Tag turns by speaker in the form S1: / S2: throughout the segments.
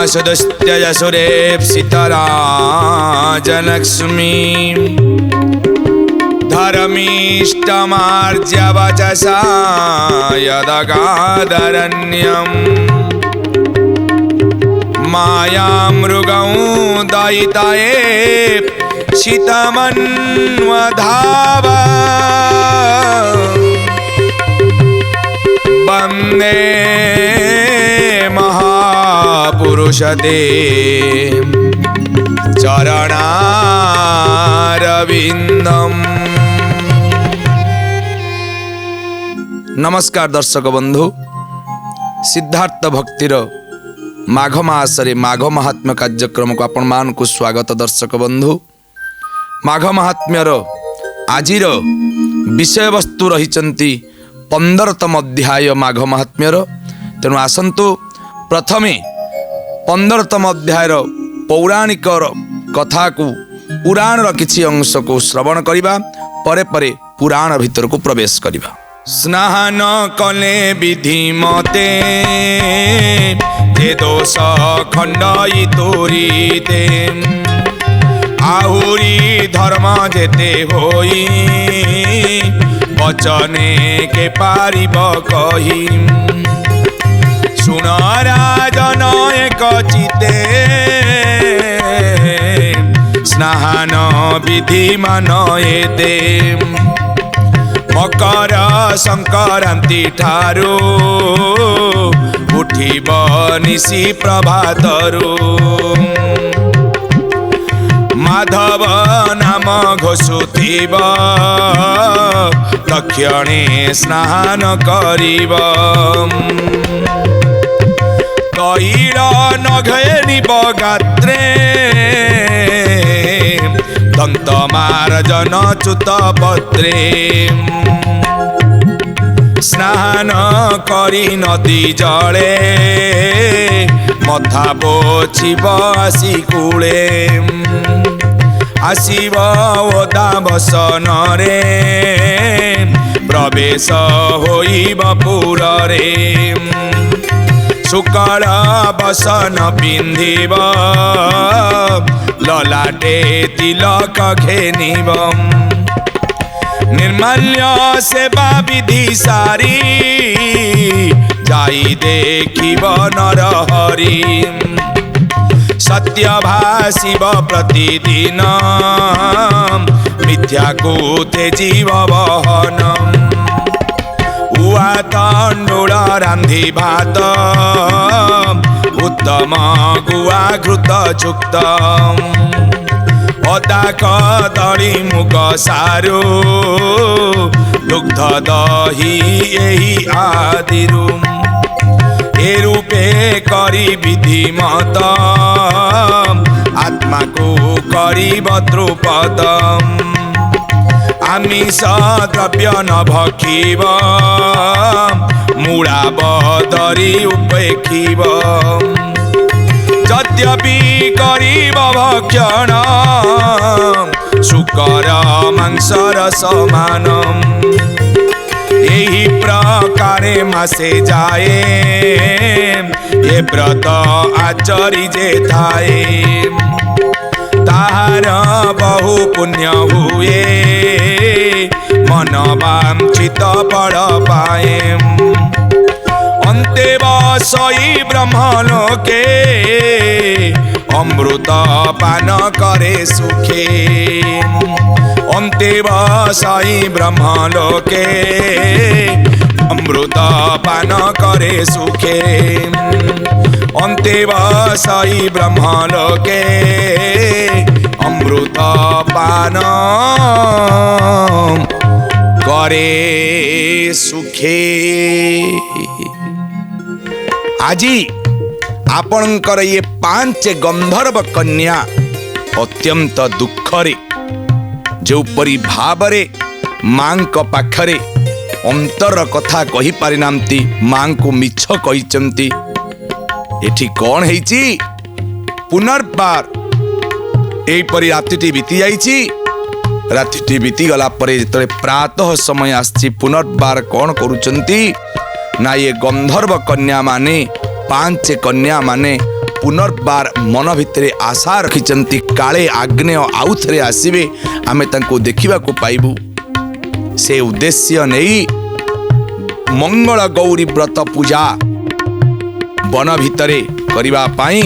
S1: सुदुस्त्यजसुरेप्सितराजलक्ष्मी धर्मीष्टमार्ज्यवचसा यदगादरण्यम् मायामृगं दयितये शीतमन्वधाव वन्दे महापुरुषते चरणारविन्दम्। नमस्कार दर्शक बंधु, सिद्धार्थ भक्तिर माघ मासरे माघ महात्म्य कार्यक्रम को आपण मान को स्वागत। दर्शक बंधु, माघ महात्म्यर आजिर विषय वस्तु रही 15तम अध्याय माघ महात्म्यर। तेणु आसंतु प्रथमे 15तम अध्यायर पौराणिक कथा को पुराण किछि अंश को श्रवण करिबा, परे परे पुराण भितर को प्रवेश करिबा। स्नान कले विधि मते जे दोष खंडई तोरीते आहुरी धर्म जेते होई वचने के पारिब कही। सुन राजन एक चिते स्नान विधि मनयेते मकर संक्रांति ठारू उठिब निशि प्रभातरू माधव नाम घोषुथिब दक्षिणे स्नान करिब तैल नघेनिब गात्रे दंत मार्जन च्युत पत्रे स्नान करी नदी जले मथा पोछिब आसी कूले आसीब ओदा बसन रे प्रवेश होइब पुररे शुक्ल बसन पिंधिब ललाटे तिलक घेनिब निर्माल्य सेवा विधि सारी जाई देखिब नरहरि सत्य भाषिब प्रतिदिन मिथ्या को तेजीव बहन उआ तंडुल रांधि भात उत्तम गुआ घृत चुक्त अदा कदली मुग सारू दुग्ध दही एही आदिरू ए रूपे करी विधि मत आत्मा को करिब द्रुपद आमिष द्रव्य न भक्षिब मूढ़ा बदरी उपेक्षिब यद्यपि करिब भक्षण शुकर मांसर समान यही प्रकारे मासे जाए ये व्रत आचरी जे थाए ताहार बहु पुण्य हुए मन वांछित फल पाए अंते बसई ब्रह्मलोके अमृत पान करे सुखे अंते बसई ब्रह्मलोके अमृत पान करे सुखे अंते बसई ब्रह्मलोके अमृत पान करे सुखे। आजी आपणकर ये 5 गंधर्व कन्या अत्यंत दुखरे जोपरी भावरे मां को पाखरे अंतर कथा कही पारि नांती मां को मिछ कहिचंती। एठी कौन हेची पुनर्बार एपरी रातिटी बीती जाइछि। रातिटी बीती गला परे जेतले प्रातः समय आछि पुनर्बार कौन करूचंती ना ये गंधर्व कन्या माने 5 कन्या माने पुनर्बार मन भितर आशा रखिचंती काले आग्नेय आउ थरे आसीबे आमे तांको देखिबा को पाइबू। से उद्देश्य नहीं मंगल गौरी व्रत पूजा वन भितरे करिबा पाई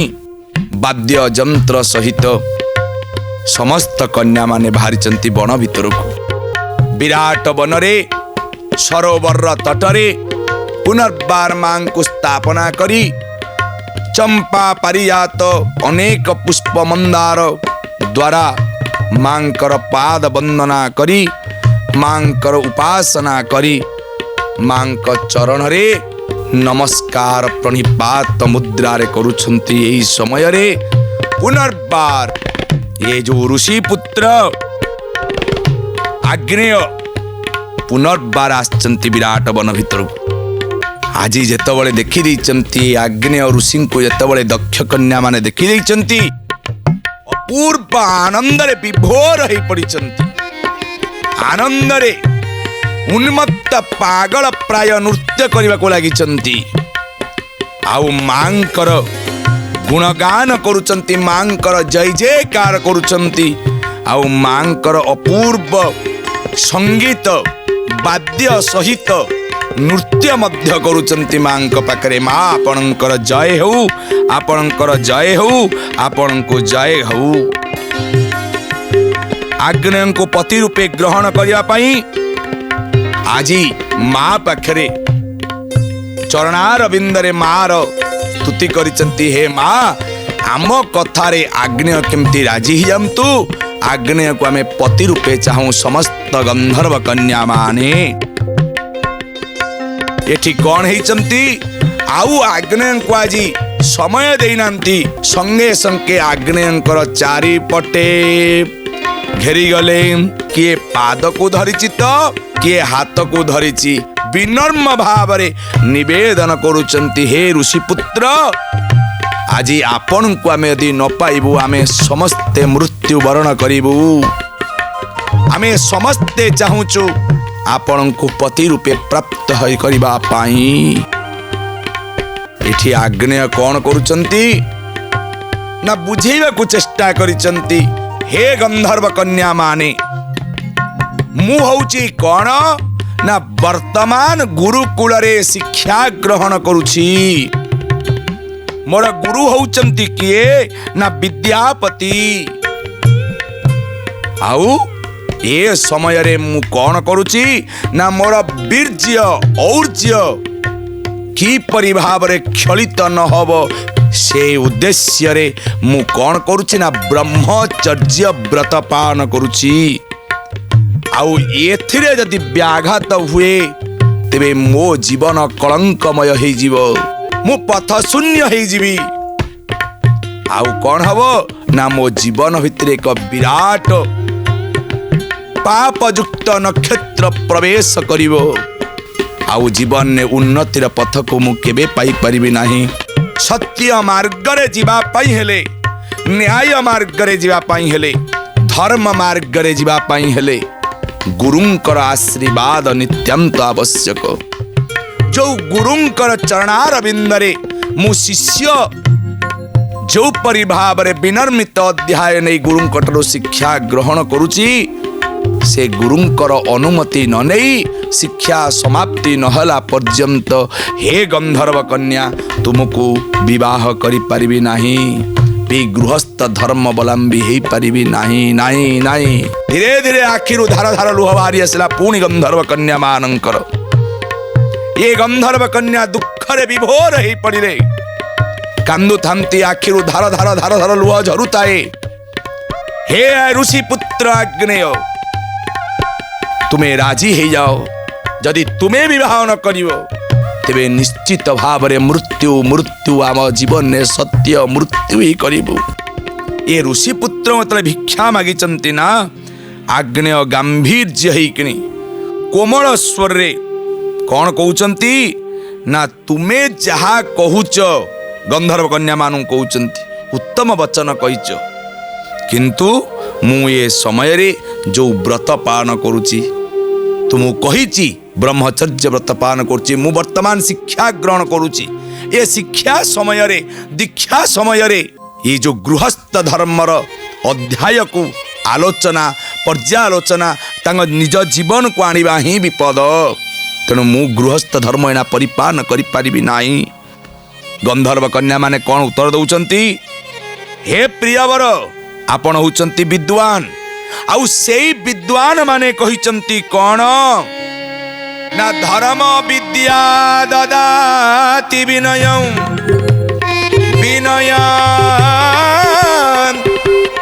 S1: वाद्य जंत्र सहित समस्त कन्या माने बाहरिचंती वन भितर को। विराट बनरे सरोवर तटरे पुनर्बार मां को स्थापना करी चंपा पारिजात अनेक पुष्प मंदार द्वारा मांकर पाद वंदना करी मांकर उपासना करी मांक चरण रे नमस्कार प्रणिपात मुद्रा रे करुछंती। एही समय रे पुनर्बार ये जो ऋषि पुत्र आग्नेय पुनर्बार आछंती विराट वन भितर। आज जेतबळे देखि दैचंती आग्नेय ऋषि को जेतबळे दक्ष कन्या माने देखि दैचंती अपूर्व आनंद रे विभोर होई पड़िचंती। आनंद रे उन्मत्त पागल प्राय नृत्य करबा को लागिचंती। आउ मांकर गुणगान करुचंती मांकर जय जयकार करुचंती। आउ मांकर अपूर्व संगीत वाद्य सहित नृत्य मध्य करुचंती मांक पाखरे। माँ आपणकर जय हो आपणकर जय हो आपणको जय हो। आग्नेय को पति रूपे ग्रहण करिया पाई आजी माँ पाखरे चरणारविंदरे माँ रो स्तुति करिचंती। हे माँ आम कथारे आग्नेय केमती राजी हियंतु। आग्नेय को आमे पति रूपे चाहूं समस्त गंधर्व कन्या माने। एठी कौन हेचंती आउ आग्नेय को आजी समय देइनांती। संगे संगे आग्नेयंकर चारि पटे घेरी गले। किए पाद को धरिची तो किए हाथ को धरिची विनम्र भावरे निवेदन करुचंती। हे ऋषिपुत्र आज आपण को आमे यदि न पाइबू आमे समस्ते मृत्यु वरण करिबू। आमे समस्ते चाहूचु आपण को पति रूपे प्राप्त होई करिबा पाई। एठी आग्नेय कौन करुचंती ना बुझेबा को चेष्टा करिचंती। हे गंधर्व कन्या माने मु हौची कौन ना वर्तमान गुरुकुल रे शिक्षा ग्रहण करुछि। मोर गुरु हौचंती किए ना विद्यापति। आउ ए समय रे मु कौन करुछि ना मोर वीर्य और्ज्य की परिभाव रे क्षलित न हबो से उद्देश्य रे मु कौन करुछि ना ब्रह्मचर्य व्रत पालन करुछि। आउ एथिरे जदि व्याघात हुए तेबे मो जीवन कलंकमय हो जीवो मु पथ शून्य हो जीवी। आउ कौन हबो ना मो जीवन भितर एक विराट पापयुक्त नक्षत्र प्रवेश करिवो। आउ जीवन ने उन्नतिर पथ को मु केबे पाई परिबि नाही। सत्य मार्ग रे जीवा पाई हेले न्याय मार्ग रे जीवा पाई हेले धर्म मार्ग रे जीवा पाई हेले गुरुंकर आशीर्वाद नित्यंत आवश्यक। जो गुरुंकर चरणारविंद रे मु शिष्य जो परिभाव रे विनर्मित अध्याय नहीं गुरुंकटर शिक्षा ग्रहण करुची से गुरुंकर अनुमति न नहीं शिक्षा समाप्ति नहला पर्यंत हे गंधर्व कन्या तुमको विवाह करि परिबि नाही। गृहस्थ धर्मावलंबी हो पारि नाही नाही नाही। धीरे धीरे आखिरु धार धार लुह बाहरी आसला पुणी गंधर्व कन्या मानकर। ये गंधर्व कन्या दुखरे विभोर हो पड़े कांदु थांती आखिरु धार धार धार धार लुह झरुताए। हे ऋषि पुत्र आग्नेय तुम्हें राजी हो जाओ। जदि तुम्हें विवाह न करिवो तेबे निश्चित भाव रे मृत्यु मृत्यु आम जीवन ने सत्य मृत्यु ही करिबु। ये ऋषि पुत्र मतलब भिक्षा मागिचंती ना आग्नेय गांभीर्य हेकिनी कोमल स्वर रे कौन कहउचंती ना तुमे जहा कहूच गंधर्व कन्या मानु कहउचंती उत्तम वचन कहिच किंतु मु ये समय रे जो व्रत पालन करुची तुमु कहिची ब्रह्मचर्य व्रत पालन करुची मु वर्तमान शिक्षा ग्रहण करुची। ए शिक्षा समय रे दीक्षा समय रे ये जो गृहस्थ धर्मर अध्याय को आलोचना पर्यालोचना तांग निज जीवन को आनिबा ही विपद। तेणु मु गृहस्थ धर्म एना परिपालन करि पारिबि नाही। गंधर्व कन्या माने कौन उत्तर दउचंती? हे प्रियवर आपण होचंती विद्वान, आउ सेई विद्वान माने कहिचंती कौन ना धर्म विद्या ददाति विनयं विनया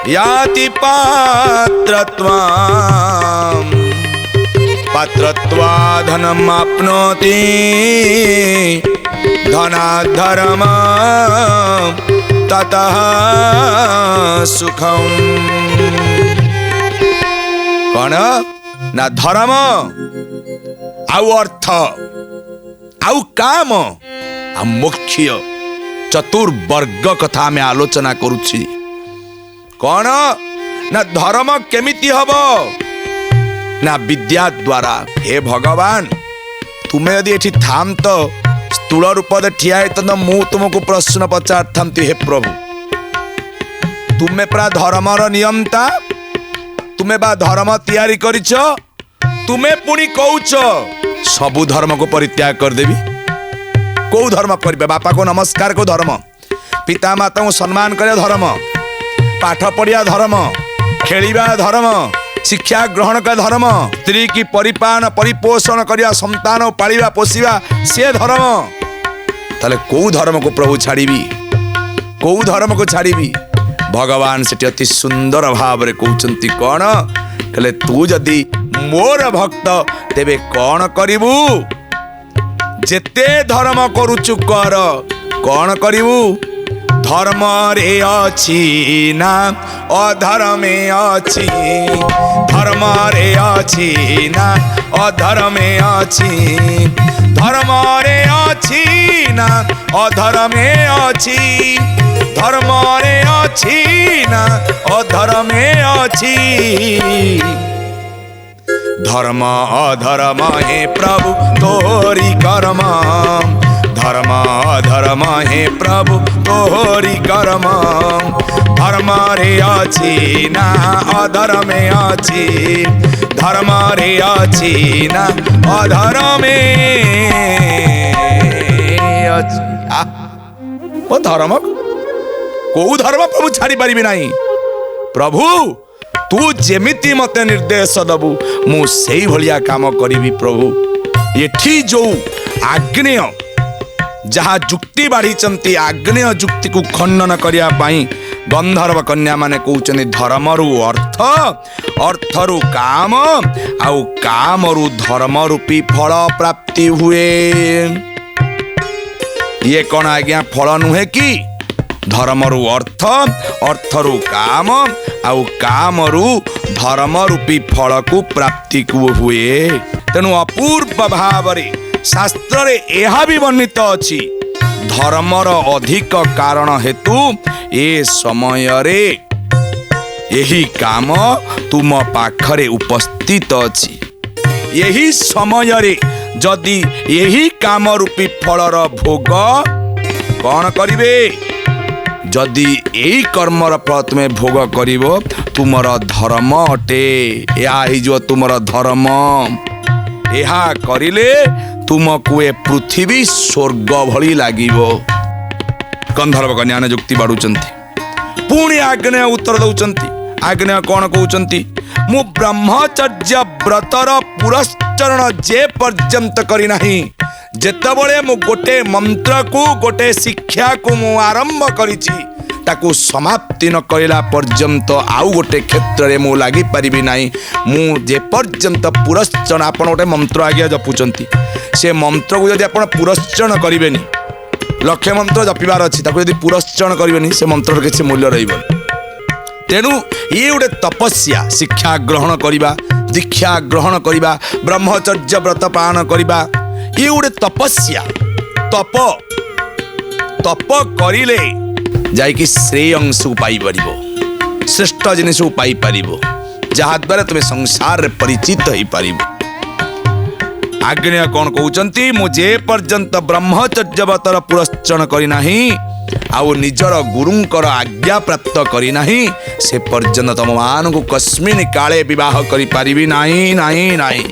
S1: याति पात्रत्वां पात्रत्वा धनम आपनोति धनाद्धर्म ततः सुखम। कौन ना धर्म आउ अर्थ आउ काम आ मोक्ष चतुर्वर्ग कथा आमे आलोचना करुछि। कौन ना धर्म केमिति हबो ना विद्या द्वारा। हे भगवान तुम्हें यदि एठी थाम तो स्थूल रूप दे ठिया है तो मु तुमको प्रश्न पचार थामती। हे प्रभु तुम्हें प्रा धर्मर नियमता तुम्हें बा धर्म तैयारी करिछ, तुम्हें पुणी कहूच सबु धर्म को परित्याग कर देवी। को धर्म करिबे? बापा को नमस्कार को धर्म, पिता माता को सम्मान करे धर्म, पाठ पढ़िया धर्म, खेलिबा धर्म, शिक्षा ग्रहण का धर्म, स्त्री की परिपालन परिपोषण करिया संतान पालिबा पोषिबा से धर्म। ताले को धर्म को प्रभु छाड़ीबी? को धर्म को छाड़ीबी? भगवान सेठी अति सुंदर भाव रे कहउचंती कौन कहले तू जदि मोर भक्त तेबे कौन करिबू? जेते धर्म करुचु कर। कौन करिबू? धर्म रे अछि ना अधर्मे अछि, धर्म रे अछि ना अधर्मे अछि, धर्म रे अछि ना अधर्मे अछि, धर्म रे अछि ना अधर्मे अछि। धर्म अधर्म हे प्रभु तोरी कर्म, धर्म अधर्म हे प्रभु तोरी कर्म, धर्म रे अछि ना अधर्मे अछि, धर्म रे अछि ना अधर्मे अछि। ओ धर्म को धर्म प्रभु छाड़ी पारिबि नाही। प्रभु तू जेमिति मते निर्देश दबु मु सेई भलिया काम करिबि। प्रभु एठी जो आग्नेय जहाँ जुक्ति बाढ़ी आग्नेय जुक्ति को खंडन करिया पाई गंधर्व कन्या माने कहउचनी धर्म रु अर्थ, अर्थ रु काम, आउ काम रु धर्म रूपी फल प्राप्ति हुए। ये कौन आज्ञा फल नुहे कि? धर्म रु अर्थ, अर्थ रु काम, आउ काम रु धर्म रूपी फल को प्राप्ति को हुए। तेणु अपूर्व भाव रे शास्त्र रे एहा भी वर्णित अछि धर्मर अधिक कारण हेतु ए समय रे यही काम तुम पाखरे उपस्थित अछि। यही समय रे जदि यही काम रूपी फलर भोग कौन करिवे? जदि यही कर्मर फल तुम्हें भोग करिवो तुमर धर्म अटे। या जो तुमर धर्म एहा करिले तुमको ए पृथ्वी स्वर्ग भली लागिवो। गंधर्व कन्या ने जुक्ति बाड़ुचंती। पुणी आग्नेय उत्तर दउचंती। आग्नेय कौन कहउचंती? मु ब्रह्मचर्य व्रतर पुरस्चरण जे पर्यंत करी नाही, जेतबळे मु गोटे मंत्र को गोटे शिक्षा को मु आरंभ करिछि ताकू समाप्ति न करिला पर्यंत आउ गोटे क्षेत्र रे मु लागि परिबि नाही। मु जे पर्यंत पुरस्चरण आपण गोटे मंत्र आज्ञा जपुचंती से मंत्र को यदि आपण पुरस्चरण करिवेनी, लक्ष्य मंत्र जपिबार अछि ताकू यदि पुरस्चरण करिवेनी से मंत्र रे किछि मूल्य रहिबो। तेणु ये गोटे तपस्या, शिक्षा ग्रहण करिबा, दीक्षा ग्रहण करिबा, ब्रह्मचर्य व्रत पालन करिबा, ये गोटे तपस्या। तप तप करिले जाइकी श्रेय अंश को पाई परिबो, श्रेष्ठ जिनिस को पाई परिबो, जहा द्वारा तुम संसार रे परिचित होई परिबो। आग्नेय कौन कहउचंती मुझे पर्यंत ब्रह्मचर्य व्रतर पुरस्चरण करी नाही आउ निजर गुरुंकर आज्ञा प्राप्त करी नाही से पर्यंत तम मान को कस्मिन काले विवाह करी पारिबी नाही नाही नाही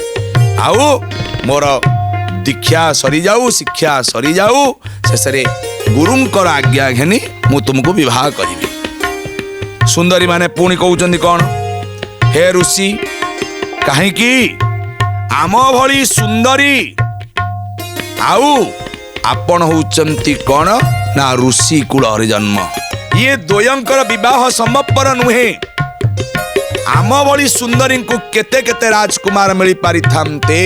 S1: आउ मोर दीक्षा सरी जाऊ शिक्षा सरी जाऊ शेषे गुरुंकर आज्ञा घेनी मु तुमको विवाह करी। सुंदरी माने पुणी कहउचंती कौन हे ऋषि कहीं आम भली सुंदरी आउ आपण होउचंती कौन ना ऋषि कुल जन्म ये द्वयंकर विवाह संभवपर नुहे। आम भली सुंदरी को केते केते राजकुमार मिली पारि थांते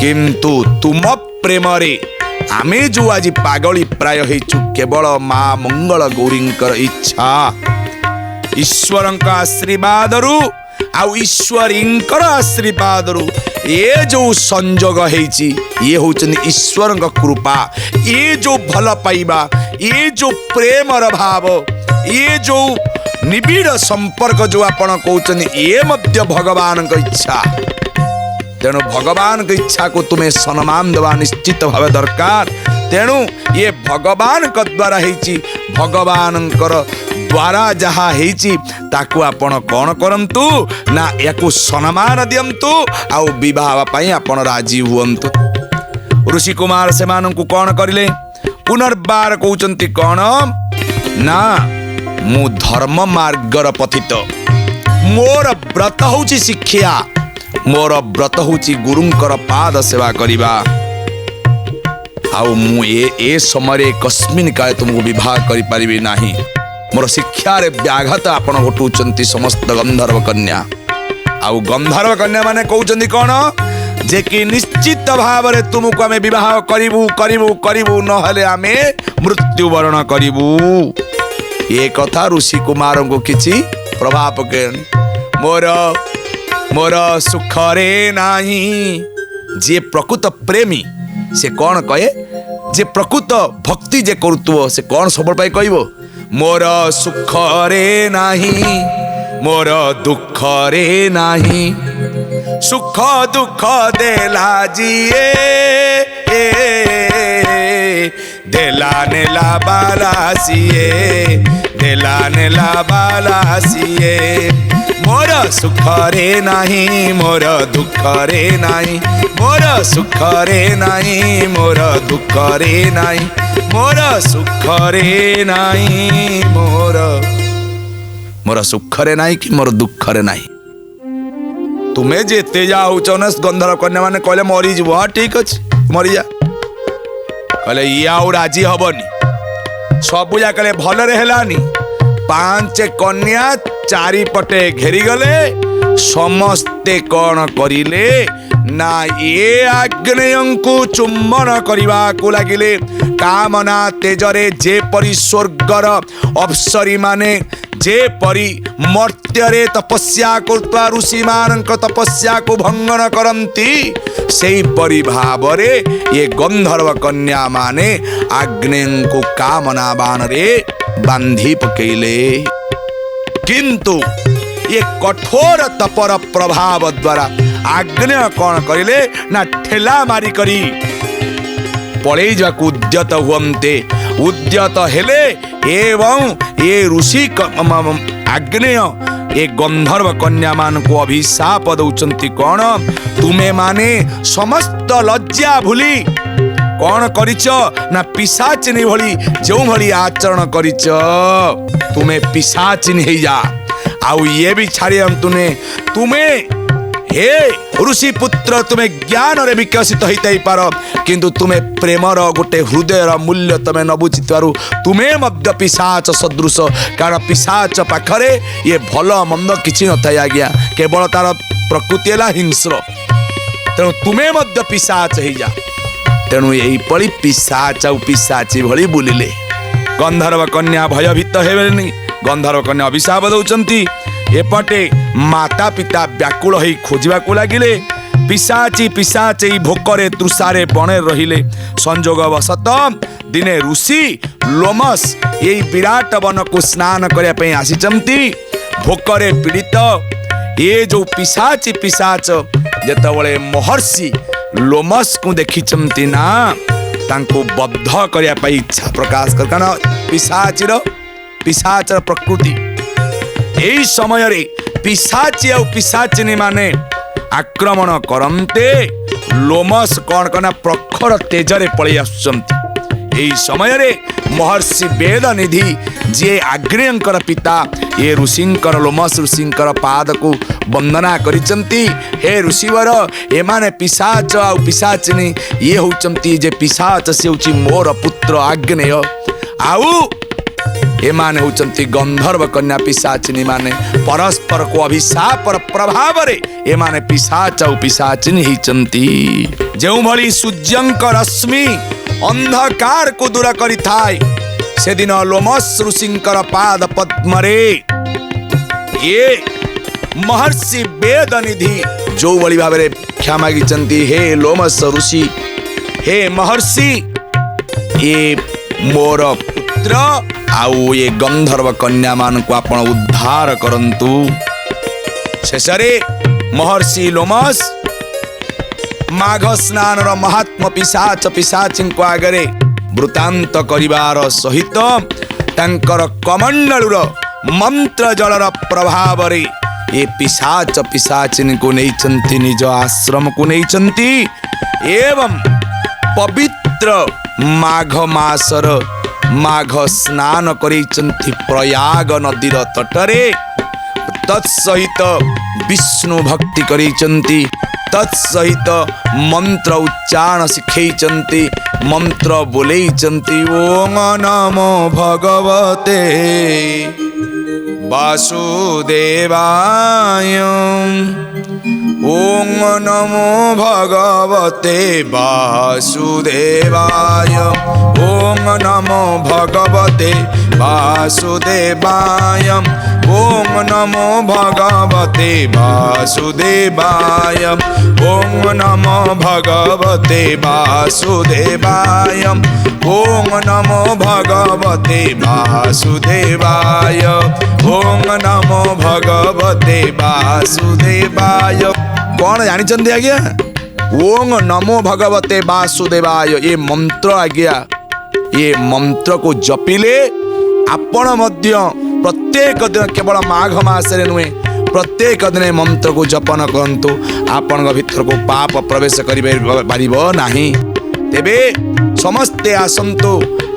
S1: किंतु तुम प्रेम रे आमे जो आज पागली प्राय हेचु केवल मां मंगल गौरींकर इच्छा ईश्वरंका आशीर्वाद रु आउ ईश्वरींकर आशीर्वाद रु ये जो संजोग हेची ये होचनी ईश्वरंक कृपा ये जो भल पाइबा ये जो प्रेमर भाव ये जो निबिड़ संपर्क जो आपण कहउचनी ये मध्य भगवान का इच्छा। तेणु भगवान की इच्छा को तुम्हें सम्मान देवा निश्चित भाव दरकार। तेणु ये भगवान का द्वारा हेची भगवान द्वारा जहा हेची ताकू आपण कौन करंतु ना याकू सम्मान दियंतु आउ विवाह पाई आपण राजी हुअंतु। ऋषि कुमार से मानंकु कौन करिले पुनर्बार कहउचंती कौन ना मु धर्म मार्गर पथित मोर व्रत होची शिक्षा मोर व्रत होची गुरुंकर पाद सेवा करिबा आउ मु ए समय कस्मिन काले तुमको विवाह करि परिबे नाही मोर शिक्षा रे व्याघात आपण घटुचंती समस्त गंधर्व कन्या आउ गंधर्व कन्या माने कहउचंती कोन जे कि निश्चित भाव रे तुमको आमे विवाह करिबू करिबू करिबू न हले आमे मृत्युवरण करिबू। ए कथा ऋषि कुमार को किछि प्रभाव पकेन मोर मोर सुख रे नाही जे प्रकृत प्रेमी से कौन कहे जे प्रकृत भक्ति जे करुत्व से कौन सबल पाई कहबो मोर सुख रे नाही मोर दुख रे नाही सुख दुख देला जिए देला नेला बालासिए देला नेला बालासिए मोर सुख रे नाही मोर दुख रे नाही मोर सुख रे नाही मोर दुख रे नाही मोर सुख रे नाही मोर सुख रे नाही कि मोर दुख रे नाही। तुम्हें जेते जाऊच गंधर्व कन्या माने कहले मरी जीव हाँ ठीक अच्छे मरी जा कहले ये आउ राजी हबनी सबू जा कहले भलरे हेलानी पांच कन्या चारिपटे घेरी गले समस्ते कौन करिले ना ये आग्नेयंकु चुम्बन करिबा को लागिले कामना तेजरे जे परि स्वर्गर अप्सरी माने जे परि मर्त्यरे तपस्या करता ऋषि मानक तपस्या को भंगन करंती सेही परि भावरे ये गंधर्व कन्या माने आग्नेयंकु कामना बाण रे बांधी पकेले किंतु ये कठोर तपर प्रभाव द्वारा आग्नेय कौन करिले ना ठेला मारी करी पड़े जाकु उद्यत हुअन्ते उद्यत हेले एवं ये ऋषि आग्नेय ये गंधर्व कन्या मान को अभिशाप दौचंती कौन तुमे माने समस्त लज्जा भूली कौन करिच ना पिशाचिनी भली जो भली आचरण करिच तुमे पिशाचिनी हे जा आउ ये भी छाड़ी हम तुम्हें हे ऋषि पुत्र तुम्हें ज्ञान रे विकसित होई पार किंतु तुम्हें प्रेमर गोटे हृदयर मूल्य तुम्हें न बुझितारु तुम्हें मध्य पिशाच सदृश कारण पिशाच पाखरे ये भल मंद किछि न थाए आज्ञा केवल तार प्रकृति है हिंस्र तेणु तुम्हें मध्य पिशाच हो जा तेणु यही पड़ी पिशाच आउ पिशाची भली बुलिले गंधर्व कन्या भयभीत हेबेनी गंधर्व कन्या अभिशाप दौचंती एपटे माता पिता व्याकुल होई खोजिबा को लागिले पिशाची पिशाची भोकरे तृषारे बणे रहिले संजोग वशत दिने ऋषि लोमस यही विराट वन को स्नान करने पे आसीचंती भोकरे पीड़ित ये जो पिशाची पिशाच जेतबळे महर्षि लोमस को देखिचंती ना तांको बद्ध करिया पाई इच्छा प्रकाश कर कारण पिशाचर प्रकृति एई समय रे पिशाची आ पिशाचिनी माने आक्रमण करन्ते लोमस कौन कना प्रखर तेजरे पळै आसुचंती। एई समय रे महर्षि वेद निधि जे आग्नेयंकर पिता ये ऋषिंकर लोमस ऋषिंकर पाद को वंदना करिचंती। हे ऋषिवर एमाने पिशाच आ पिशाचिनी ये होचंती जे पिशाच से होची मोर पुत्र आग्नेय आउ एमाने होचंती गंधर्व कन्या पिशाचिनी माने परस्पर को अभिशाप प्रभाव रे एमाने पिशाच आ पिशाचिनी हिचंती। जेउ भली सूर्यंक रश्मि अंधकार को दूर करी थाय से दिन लोमस ऋषिंकर पाद पद्मरे ये महर्षि वेद निधि जो बड़ी भाव में क्षा मागिचंती। हे लोमस ऋषि हे महर्षि ये मोर पुत्र आउ ये गंधर्व कन्या मान को आपण उद्धार करंतु। शेषरे महर्षि लोमस माघ स्नान महात्मा पिशाच पिशाचिन को आगरे वृतांत करिवार सहित तांकर कमंडलुर मंत्र जलर प्रभाव रे ये पिशाच पिशाचिन को नैचंती निज आश्रम को नैचंती एवं पवित्र माघ मासर माघ स्नान करिचंती प्रयाग नदीर तटरे तत्सहित विष्णु भक्ति करिचंती तत्सहित मंत्र उच्चारण शिखैचंती मंत्र बोलैचंती। ओम नमो भगवते वासुदेवाय ओम नमो भगवते वासुदेवाय ओम नमो भगवते वासुदेवाय ओम नमो भगवते वासुदेवाय ओम नमो भगवते वासुदेवाय ओम नमो भगवते वासुदेवाय ओम नमो भगवते वासुदेवाय। कौन जानिचंदी आज्ञा ओम नमो भगवते वासुदेवाय ये मंत्र आज्ञा ये मंत्र को जपिले आपण मध्य प्रत्येक दिन केवल माघ मासरे नुहे प्रत्येक दिन मंत्र को जपन करंतु आपण भीतर को पाप प्रवेश करि पारिबो नाही। तेबे समस्ते आसंतु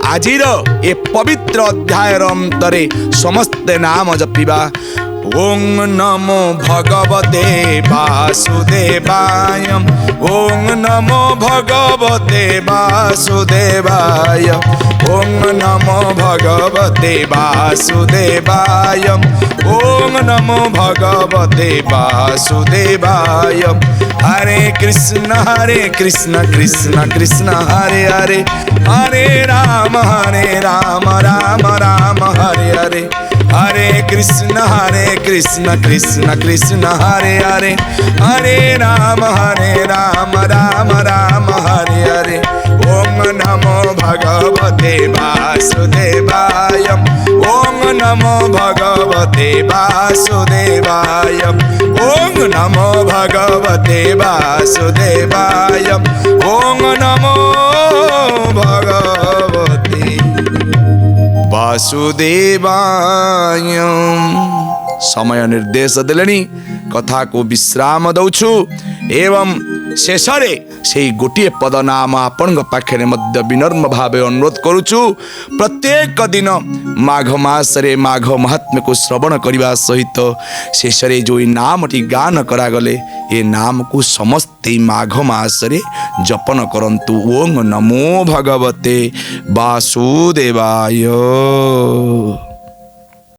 S1: आजिर ए पवित्र अध्याय अंतरे समस्ते नाम जपिबा। ओम नमो भगवते वासुदेवाय ओम नमो भगवते वासुदेवाय ओम नमो भगवते वासुदेवाय ओम नमो भगवते वासुदेवाय। हरे कृष्ण कृष्ण कृष्ण हरे हरे हरे राम राम राम हरे हरे हरे कृष्ण कृष्ण कृष्ण हरे हरे हरे राम राम राम हरे हरे। ओम नमो भगवते वासुदेवाय ओम नमो भगवते वासुदेवाय ओम नमो भगवते वासुदेवाय ओम नमो भगवते वासुदेवाय। समय निर्देश देलेनी कथा को विश्राम दौछु एवं शेषरे से गोटे पद नाम आपण पाखे मध्य विनम्र भाव अनुरोध करुचु। प्रत्येक दिन माघ मासरे माघ महात्म्य को श्रवण करने सहित शेषरे जो नामटी गान करागले ये नाम को समस्ते माघ मासरे जपन करंतु। ओम नमो भगवते वासुदेवाय।